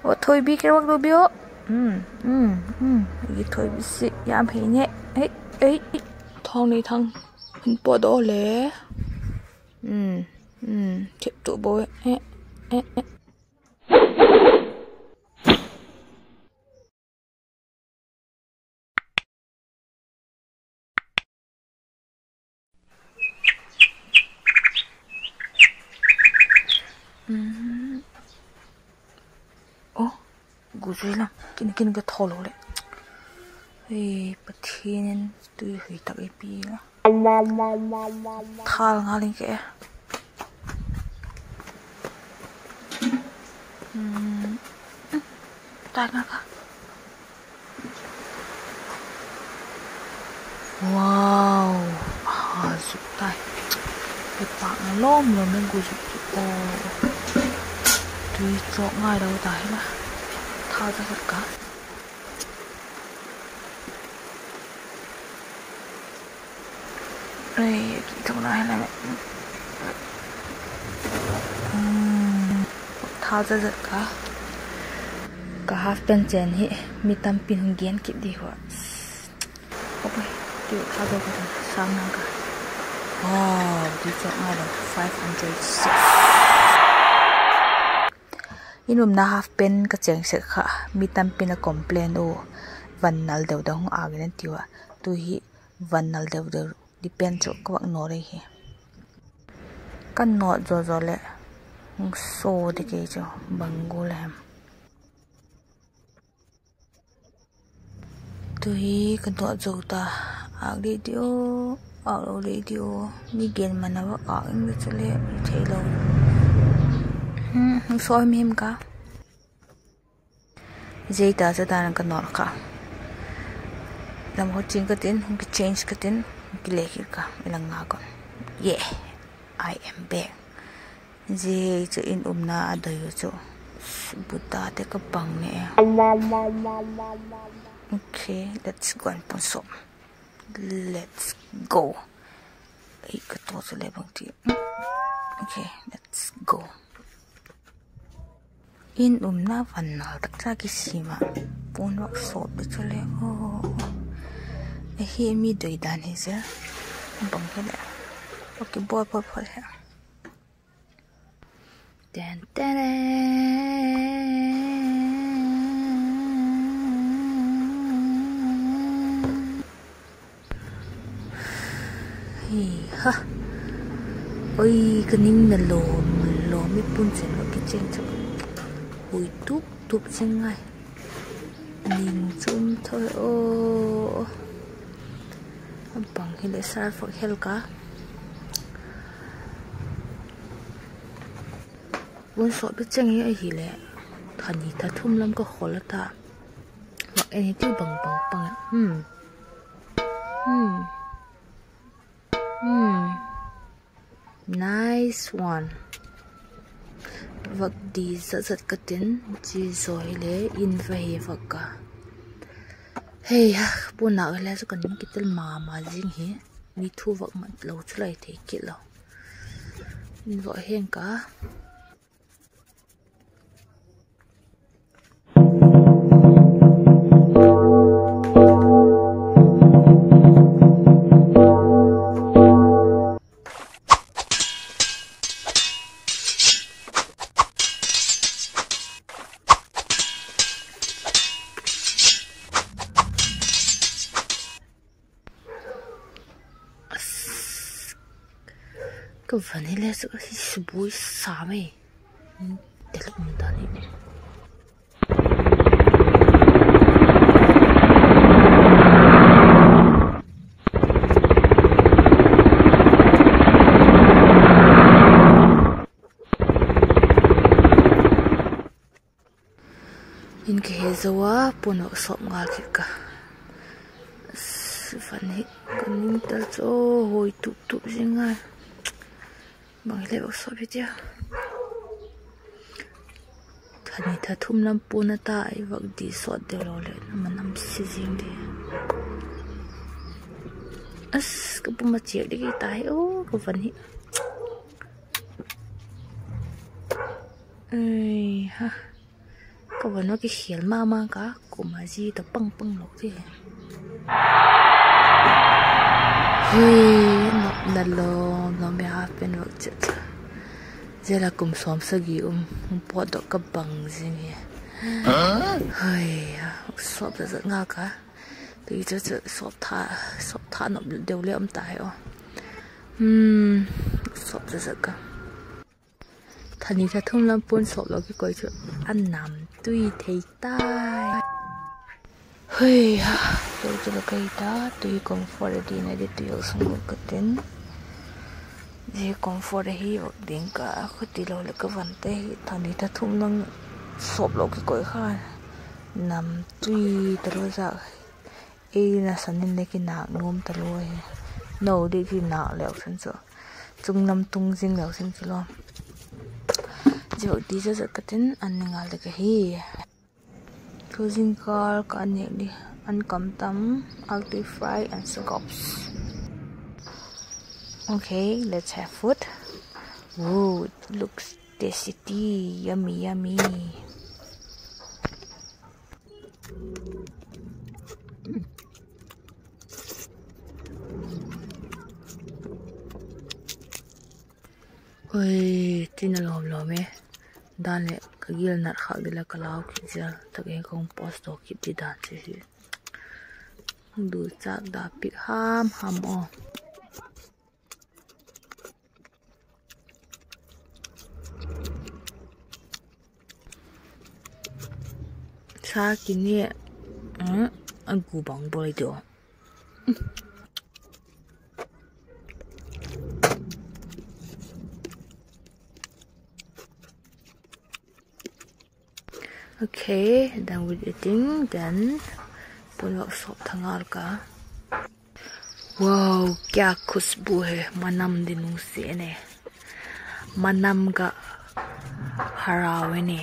ô thôi bi cái wak do bio cái thôi bi si yam hay nhé ấy thong này thằng hình bỏ đó lẽ chụp tụ bôi ô gu rồi lắm kinh cái thò lỗ đấy hey bật thiên tôi hủy tắc cái pi là thal ngà lên kệ tai ngà cả wow giúp tai cái bạn nó lom rồi mình gu giúp tôi chọn ngay đâu tai mà thao ra tất cả đây trong này là thao ra tất cả half pen chen hi mi tam pin hung gen ki di ho ok tu thao ra cái sang nang ka wow đi chọn ngay đâu 506 inum na half pen ka cheng se kha mi tam pin a complain o van nal deu dong again tiwa tu hi van nal deu deu depend cho các bạn nói đây hi kan not zo le so de ke cho bango lam tu hi kan to zo ta ag đi dio mi gen mana wa ag in cho le thei lo soi mem ka dây ta cho ta kan not ka lam ho ching ka tin hung ki change ka tin ki le ki ka ilang nga kon yeah I am back dây cho in na adai cho buta te ka pang ne okay let's go and put some let's go ai ka to so le bang ti okay let's go in na van na tak sa ki sima pon wak so de cho le hi mi doi dan he se bang he le okay boy he dan dan ha ôi cái nín là lò mới bún chuyển vào cái trên chỗ ui túp trên ngay nhìn chung thôi ô bằng khi để sao phải hell cả bún sọ biết chăng ấy gì lẽ thành gì ta thum lắm có khó là ta hoặc anh tiêu bằng nice one vật đi rất cái tính chỉ rồi lấy in về vật cả hey buồn nào lấy cho cần những cái tên mà riêng hết mi thu vật mà lâu chút này thì kỹ lâu in vợ hen cả cái phần này là sự bùi xả mày để lúc mình ta đi in cái hệ dấu buồn ở sọm ngà kìa cả phần này còn những ta cho hồi tụ gì ngay bằng cái lệ sọt biết chưa thành này ta thum làm bún na ta ai vật đi sọt đều rồi lại mà nằm xì riêng đi cái bún mà chịu đi cái tai cái phần này ơi ha có vấn nó cái khiển ma cả của mà gì tập băng lộc thế nó lo nó bị hấp bên vật chất giờ là cùng xóm sơ gì bỏ được cái bằng gì nhỉ xóm rất ngao cả thì cho xóm thả nó đều lấy ông tài xóm rất cả thành đi ra thông lâm buôn xóm lo cái coi chuyện ăn nằm tuy thấy tai tôi cho là cái đó tuy comfort đi này để tôi sống một cái tên gì comfort hi vật điện cả có tí lâu là cái vấn đề thành đi ra thông lâm xóm lo cái coi khai nằm tuy tao ra là sản nên lấy cái nạng ngôm tao rồi nấu đi thì nạo lẹo sinh sợ chung năm tung dinh lẹo sinh sợ giờ đi ra cái tên ăn ngal được cái hi closing call có ăn nhẹ đi ăn cắm tấm alti fry and scoops. Okay, let's have food. Whoa, it looks tasty, yummy. Ôi, tin là lòm ấy đan lệ cái ghiền nát khác đi là cái lao kia giờ tất nhiên không post đồ kịp đi đan chứ đủ chắc đã bị ham o sa kini ăn củ bóng bơi được okay, done with eating. Then pull sop thangal ka. Wow, kya खुशबू है manam dinu se ne manam ka harawe ne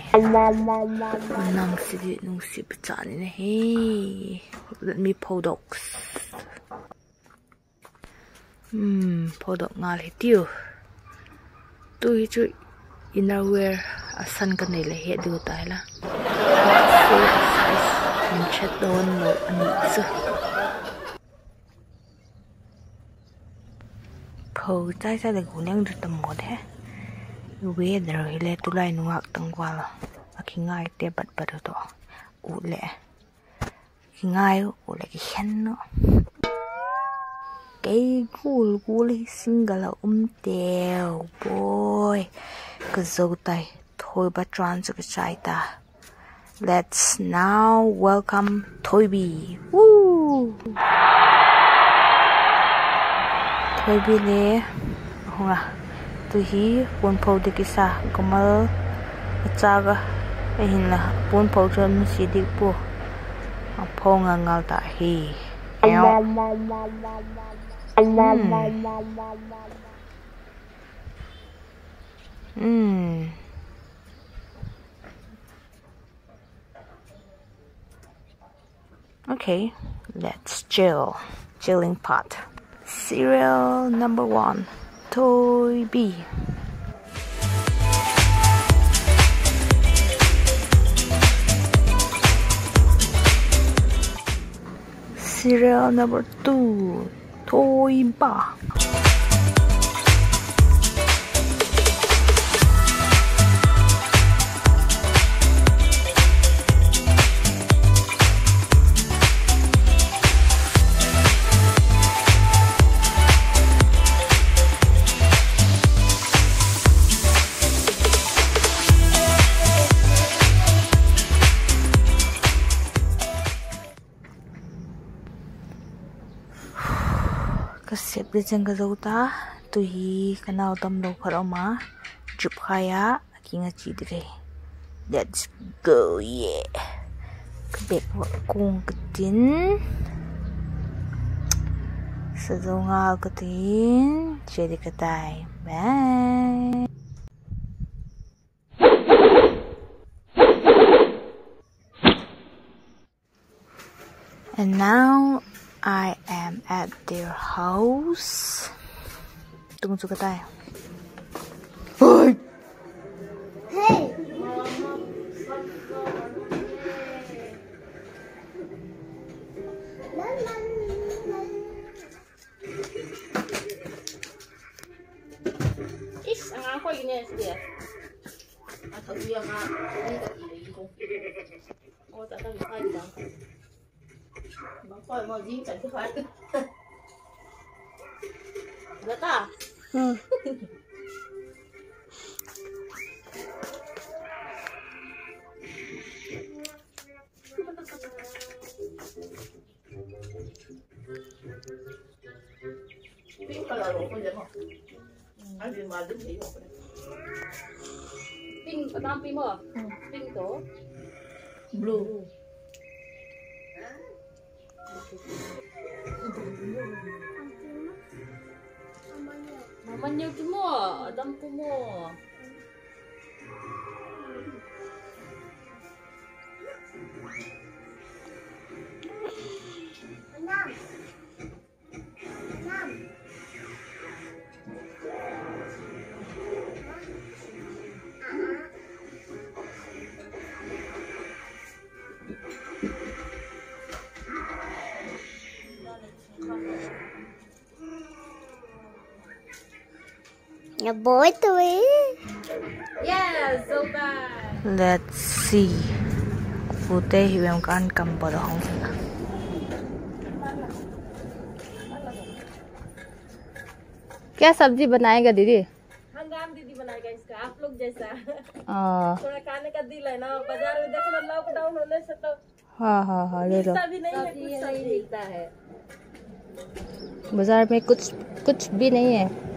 manam si nu si pchani ne he let me podox podok ngal he tiu tu hi chu innerwear asan ka nei le he du tai la mình sẽ đôn lộ anh chứ phơi trái ra được cũng đang được tầm một thế weather thì lệ tụi lại nuông tăng qua là khi ngay để bật được đó ủ lệ khi ngay ủ lệ cái khen nó cái cú li single là tèo boy cái dâu tay thôi bắt trans cho cái trái ta. Let's now welcome Toby. Woo! Toby le, honga. Tu hi pun pau de kisa kamal achaga ehin la pun pau jon si dik pu. Pau ngal ta hi. Okay, let's chilling pot. Cereal number 1, Toby. Cereal number 2, Toby. Kasep de jeng ka zauta tu hi kanau tam do kharoma jup khaya kinga chi dire. Let's go, yeah. Kabek wa kung katin sa zongal katin jadi katai. Bye. And now I am at their house. Tunggu suka tay. Hey. Ish, ang ako yun yan siya. At ang iya nga, hindi ka ilay ko. O, tatang kain lang. Bangkoy mo, di ka dihan. Gata? Pink kalaro ko dyan mo. Ay, di madam sa'yo. Pink, patampi mo. Pink to? Blue. Mamanya mo. Adampo mo. Your boy to it. Yes, so bad. Let's see. Pute hiwem kan kampar hong. क्या सब्जी बनाएगा दीदी? हंगाम दीदी बनाएगा इसका, आप लोग जैसा। थोड़ा खाने का दिल है ना, बाजार में देखो ना लॉकडाउन होने से तो हाँ ले लो। भी नहीं है, कुछ नहीं मिलता है। बाजार में कुछ भी नहीं है।